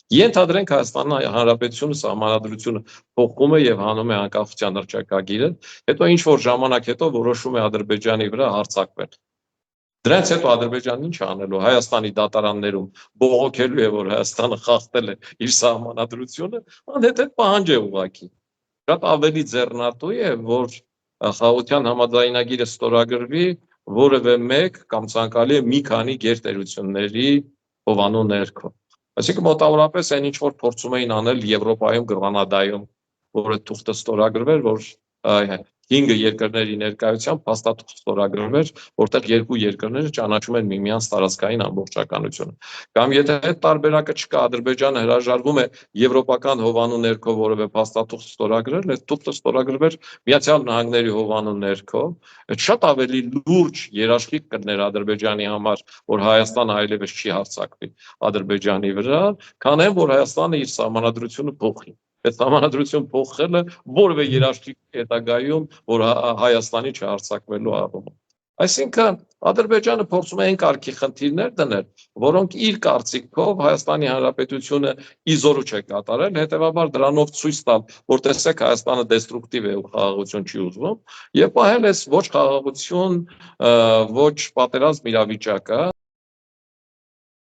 Ենթադրենք Հայաստանի Հանրապետությունը սահմանադրությունը փոխում է եւ հանում է անկախության հռչակագիրը, հետո ինչ որ ժամանակ հետո որոշում է Ադրբեջանի վրա հարձակվել։ Դրանից հետո Ադրբեջանն ինչ անելու Հայաստանի դատարաններում բողոքելու է, որ Հայաստանը խախտել է իր սահմանադրությունը, անհետեւ պահանջ է ուղղակի։ Շատ ավելի ձեռնատու է, որ խաղաղության համաձայնագիրը ստորագրվի որևէ մեկ կամ ցանկալի է մի քանի գերտերությունների հովանու ներքո։ Այսինքն մոտավորապես այն ինչ որ փորձում էին անել Եվրոպայում, Գրանադայում, որը թուղթը ստորագրվեր, որ 5 երկրների ներկայությամբ փաստաթուղթ ստորագրվեր, որտեղ երկու երկրները ճանաչում են միմյանց տարածքային ամբողջականությունը։ Կամ եթե այդ տարբերակը չկա, Ադրբեջանը հրաժարվում է եվրոպական հովանու ներքո որևէ փաստաթուղթ ստորագրել, այդ թուղթը ստորագրվեր Միացյալ Նահանգների հովանու ներքո, այդ շատ ավելի լուրջ երաշխիք կներ Ադրբեջանի համար, որ Հայաստանը այլևս չի հարձակվի Ադրբեջանի վրա, քան այն, որ Հայաստանը իր սահմանադրությունը փոխի։ Այդ սահմանադրություն փոխելը որևէ երաշխիք հետագայում, որ Հայաստանի չհարձակվելու առումով։ Այսինքն Ադրբեջանը փորձում է այն կարգի խնդիրներ դնել, որոնք իր կարծիքով Հայաստանի Հանրապետությունը իզորու չէ կատարել, հետևաբար դրանով ցույց տալ, որ տեսեք Հայաստանը դեստրուկտիվ է ու խաղաղություն չի ուզում, եւ պահել այս ոչ խաղաղություն, ոչ պատերազմ իրավիճակը